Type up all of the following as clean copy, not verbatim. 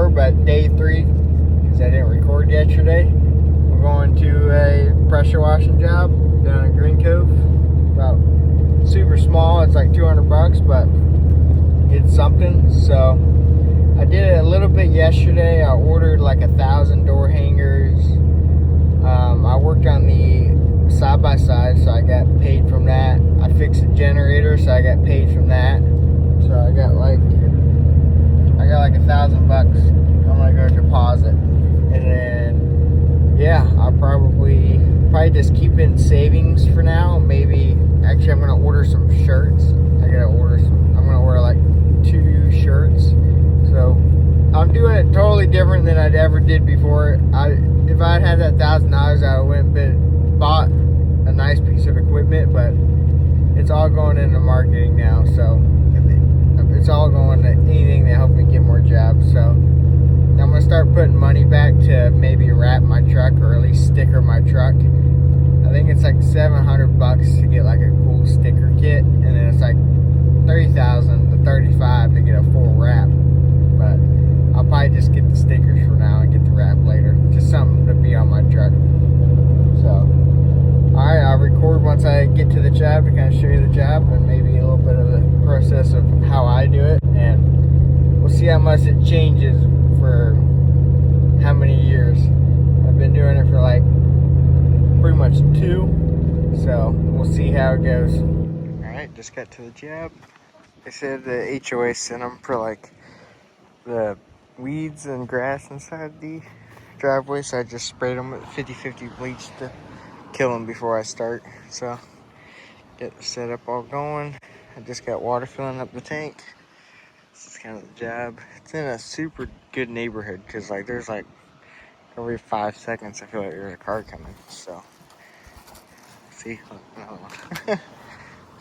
4, but day 3, because I didn't record yesterday. We're going to a pressure washing job down in Green Cove. About super small, it's like $200, but it's something. So I did it a little bit yesterday. I ordered like 1,000 door hangers. I worked on the side-by-side, so I got paid from that. I fixed the generator, so I got paid from that. So I got like $1,000 I'm gonna go deposit, and then yeah, I'll probably just keep in savings for now. Maybe actually I'm gonna order some shirts. I'm gonna order like 2 shirts. So I'm doing it totally different than I'd ever did before. If I had that $1,000, I went and bought a nice piece of equipment, but it's all going into marketing now. So it's all going to anything that helps me get more jobs. So I'm going to start putting money back to maybe wrap my truck, or at least sticker my truck. I think it's like $700 to get like a cool sticker kit, and then it's like $30,000 to $35,000 to get a full wrap. But I'll probably just get the stickers for now and get the wrap later. Just something to be on my truck. So alright, I'll record once I get to the job to kind of show you the job and maybe a little bit of the process of how I do it, and we'll see how much it changes for how many years. I've been doing it for like pretty much 2, so we'll see how it goes. Alright, just got to the job. They said the HOA sent them for like the weeds and grass inside the driveway, so I just sprayed them with 50/50 bleach to kill them before I start. So get the setup all going. I just got water filling up the tank. This is kind of the job. It's in a super good neighborhood, because like there's like every 5 seconds I feel like there's a car coming. So see, another one.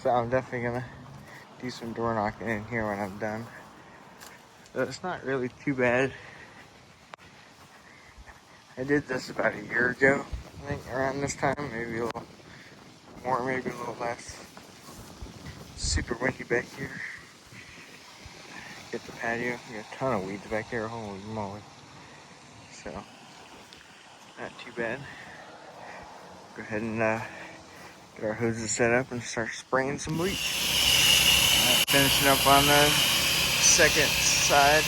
So I'm definitely gonna do some door knocking in here when I'm done. But it's not really too bad. I did this about a year ago, I think, around this time, maybe a little more, maybe a little less. Super windy back here. Get the patio. Got a ton of weeds back here. Holy moly. So, not too bad. Go ahead and get our hoses set up and start spraying some bleach. Finishing up on the second side.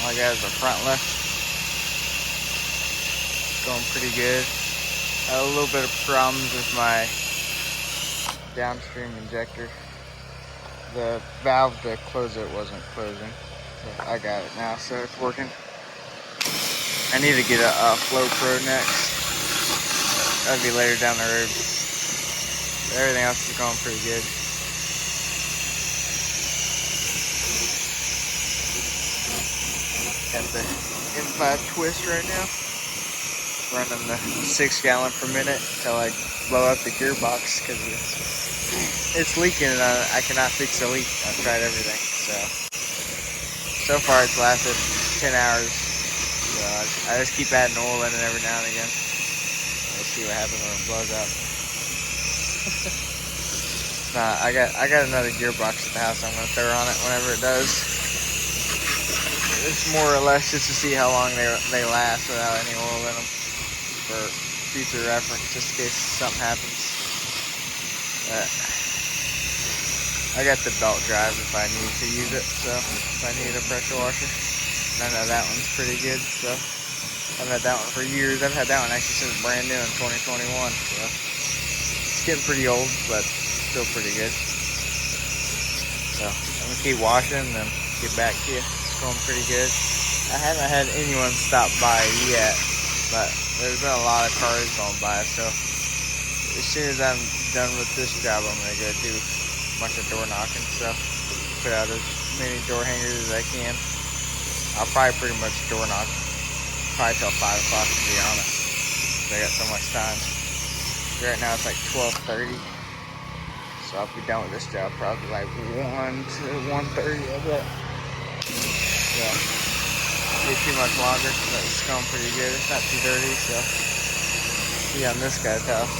All I got is the front left. Going pretty good. I had a little bit of problems with my downstream injector. The valve to close it wasn't closing, but I got it now, so it's working. I need to get a Flow Pro next. That'll be later down the road. Everything else is going pretty good. Got the M5 twist right now. Running the 6 gallon per minute until I blow up the gearbox, because it's leaking and I cannot fix the leak. I've tried everything. So far it's lasted 10 hours. So I just keep adding oil in it every now and again. We'll see what happens when it blows up. Nah, I got another gearbox at the house I'm gonna throw on it whenever it does. It's more or less just to see how long they last without any oil in them, for future reference, just in case something happens. I got the belt drive if I need to use it, so if I need a pressure washer. And I know that one's pretty good, so I've had that one for years. I've had that one actually since brand new in 2021, so it's getting pretty old, but still pretty good. So I'm gonna keep washing and then get back to you. It's going pretty good. I haven't had anyone stop by yet, but there's been a lot of cars going by, so as soon as I'm done with this job, I'm gonna go do a bunch of door knocking. So put out as many door hangers as I can. I'll probably pretty much door knock probably till 5 o'clock, to be honest. I got so much time. Right now it's like 12:30, so I'll be done with this job probably like 1 to 1:30, I bet. Yeah. Be too much longer, but it's going pretty good. It's not too dirty, so see on this guy's house.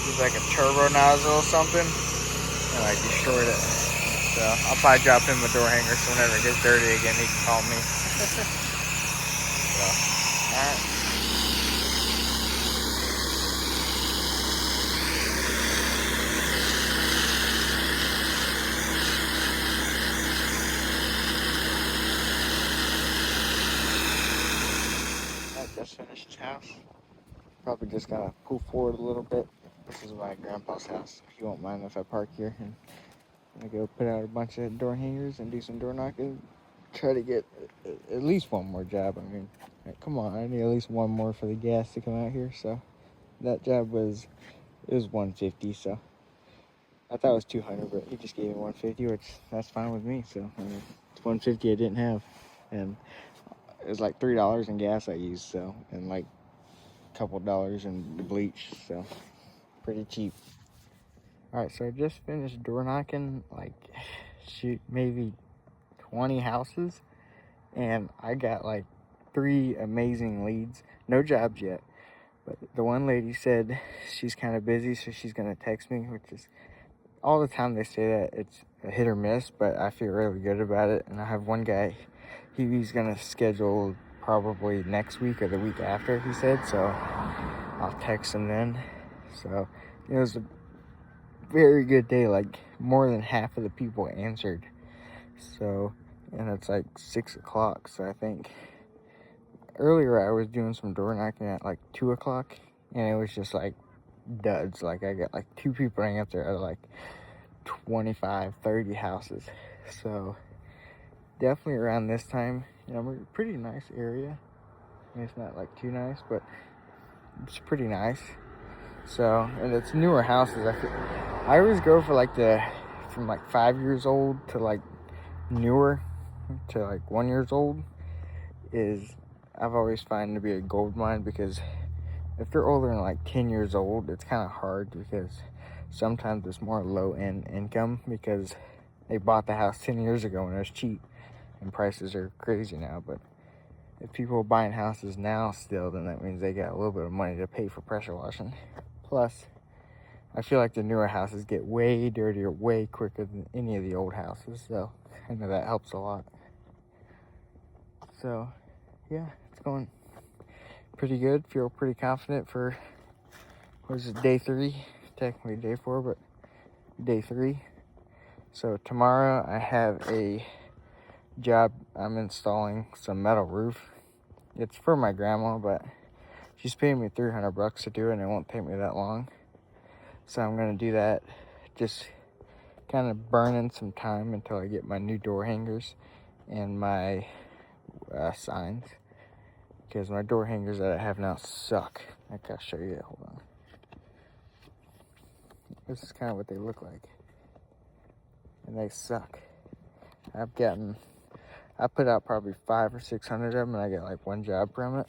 There's like a turbo nozzle or something, and I destroyed it. So I'll probably drop him a door hanger, so whenever it gets dirty again, he can call me. Alright. I just finished house. Probably just gotta pull forward a little bit. This is my grandpa's house. He won't mind if I park here, and I'm gonna go put out a bunch of door hangers and do some door knocking. Try to get at least one more job. I mean, come on, I need at least one more for the gas to come out here. So that job was 150. So I thought it was 200, but he just gave me 150, which that's fine with me. So I mean, it's 150 I didn't have, and it was like $3 in gas I used. So and like a couple dollars in bleach. So pretty cheap. All right, so I just finished door knocking, like, shoot, maybe 20 houses, and I got like 3 amazing leads. No jobs yet, but the one lady said she's kind of busy, so she's gonna text me, which is all the time they say that it's a hit or miss, but I feel really good about it. And I have one guy, he's gonna schedule probably next week or the week after, he said, so I'll text him then. So it was a very good day. Like more than half of the people answered. So, and it's like 6 o'clock. So I think earlier I was doing some door knocking at like 2 o'clock, and it was just like duds. Like I got like 2 people to answer out of like 25, 30 houses. So definitely around this time, you know, we're a pretty nice area. I mean, it's not like too nice, but it's pretty nice. So, and it's newer houses. I always go for like from like 5 years old to like newer to like 1 year old. I've always found to be a gold mine, because if they're older than like 10 years old, it's kind of hard, because sometimes it's more low end income because they bought the house 10 years ago when it was cheap, and prices are crazy now. But if people are buying houses now still, then that means they got a little bit of money to pay for pressure washing. Plus, I feel like the newer houses get way dirtier way quicker than any of the old houses, so I know that helps a lot. So yeah, it's going pretty good. Feel pretty confident for, what is it, day 3? Technically day 4, but day 3. So tomorrow I have a job. I'm installing some metal roof. It's for my grandma, but she's paying me $300 to do it, and it won't take me that long. So I'm gonna do that, just kind of burning some time until I get my new door hangers and my signs, because my door hangers that I have now suck. I gotta show you. Hold on. This is kind of what they look like, and they suck. I put out probably 500 or 600 of them, and I get like 1 job from it.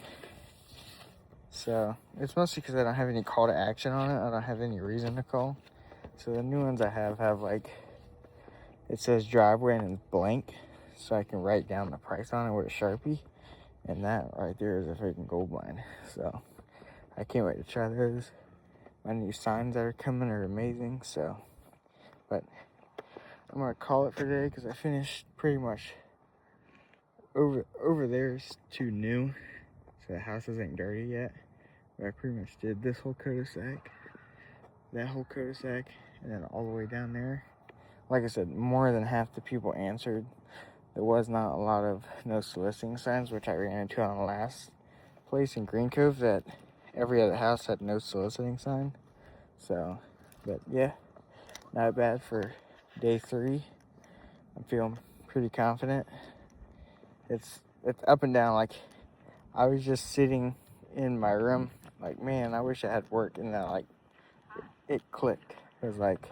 So it's mostly because I don't have any call to action on it. I don't have any reason to call. So the new ones I have like, it says driveway and it's blank, so I can write down the price on it with a Sharpie. And that right there is a freaking gold mine. So I can't wait to try those. My new signs that are coming are amazing. So, but I'm gonna call it for today, because I finished pretty much. Over there is too new, so the houses ain't dirty yet. But I pretty much did this whole cul-de-sac, that whole cul-de-sac, and then all the way down there. Like I said, more than half the people answered. There was not a lot of no soliciting signs, which I ran into on the last place in Green Cove, that every other house had no soliciting sign. So, but yeah, not bad for day 3. I'm feeling pretty confident. It's up and down. Like, I was just sitting in my room, like, man, I wish I had work, and then like it clicked. It was like,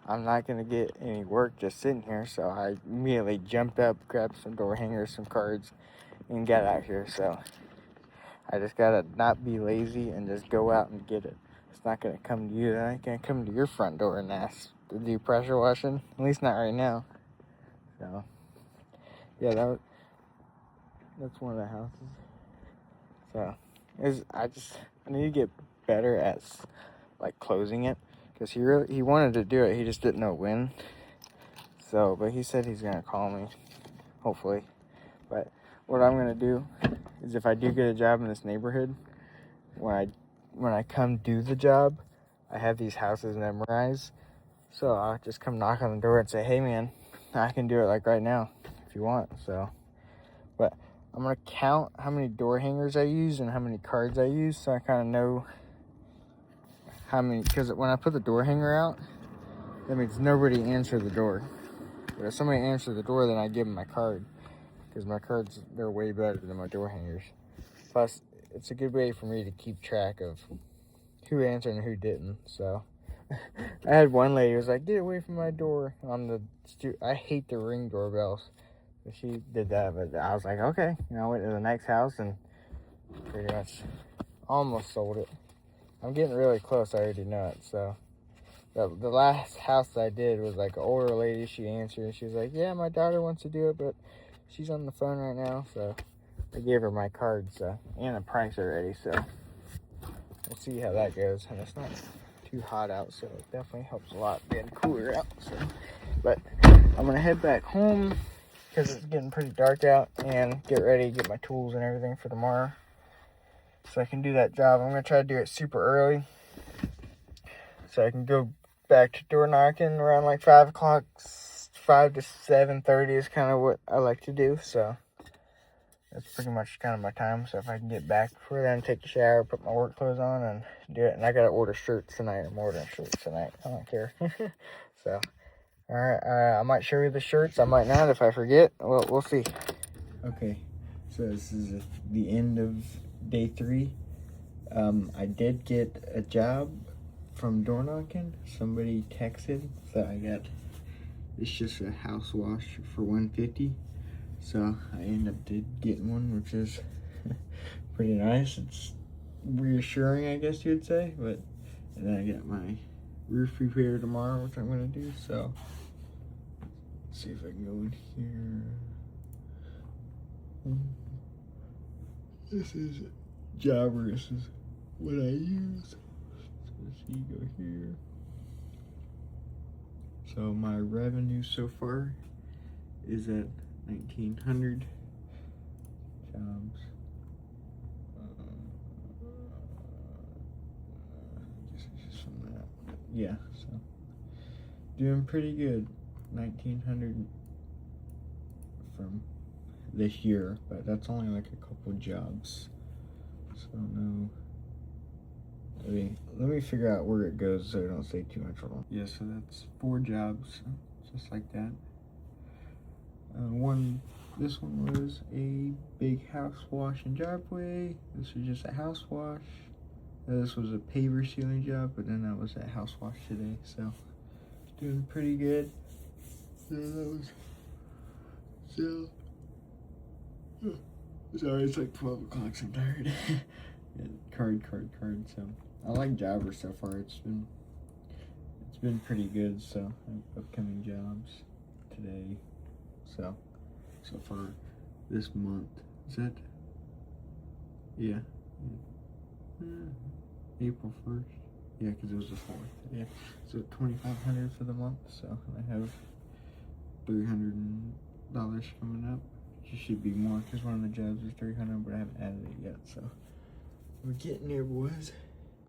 I'm not gonna get any work just sitting here, so I immediately jumped up, grabbed some door hangers, some cards, and got out here. So I just gotta not be lazy and just go out and get it. It's not gonna come to you. It ain't gonna come to your front door and ask to do pressure washing. At least not right now. So yeah, that's one of the houses. So I need to get better at like closing it, because he wanted to do it, he just didn't know when. So, but he said he's gonna call me, hopefully. But what I'm gonna do is if I do get a job in this neighborhood, when I come do the job, I have these houses memorized. So I'll just come knock on the door and say, hey man, I can do it like right now if you want. So, but I'm gonna count how many door hangers I use and how many cards I use, so I kind of know how many, because when I put the door hanger out, that means nobody answered the door. But if somebody answered the door, then I give them my card, because my cards, they're way better than my door hangers. Plus, it's a good way for me to keep track of who answered and who didn't. So I had one lady who was like, get away from my door on the I hate the Ring doorbells. She did that, but I was like, okay. You know, I went to the next house and pretty much almost sold it. I'm getting really close, I already know it. So the last house that I did was like an older lady. She answered and she was like, yeah, my daughter wants to do it, but she's on the phone right now. So I gave her my card, so, and a price already, so we'll see how that goes. And it's not too hot out, so it definitely helps a lot being cooler out. So, but I'm gonna head back home because it's getting pretty dark out, and get ready, get my tools and everything for tomorrow, so I can do that job. I'm gonna try to do it super early, so I can go back to door knocking around like 5 o'clock. 5 to 7:30 is kind of what I like to do, so that's pretty much kind of my time. So if I can get back before then, take a shower, put my work clothes on, and do it. And I gotta order shirts tonight. I'm ordering shirts tonight. I don't care. So, all right. I might show you the shirts. I might not if I forget. Well, we'll see. Okay. So this is the end of day 3. I did get a job from door knocking. Somebody texted that I got. It's just a house wash for $150. So I ended up getting one, which is pretty nice. It's reassuring, I guess you'd say. But and then I got my roof repair tomorrow, which I'm gonna do. So let's see if I can go in here. This is Jobber. This is what I use. So let's see, go here. So my revenue so far is at 1,900 jobs. Just from that. Yeah, so doing pretty good. 1,900 from this year, but that's only like a couple jobs. So no. Let me figure out where it goes so I don't say too much wrong. Yeah, so that's 4 jobs, just like that. This one was a big house wash and driveway. This was just a house wash. This was a paver sealing job, but then that was a house wash today. So doing pretty good. Sorry, it's like 12 o'clock, so I'm tired. Card. So I like Jobber so far. It's been pretty good. So I have upcoming jobs today. So far this month, is that? Yeah. April 1st. Yeah, because it was the 4th. Yeah. So $2,500 for the month. So I have $300 coming up. It should be more because one of the jobs is $300, but I haven't added it yet. So we're getting there, boys.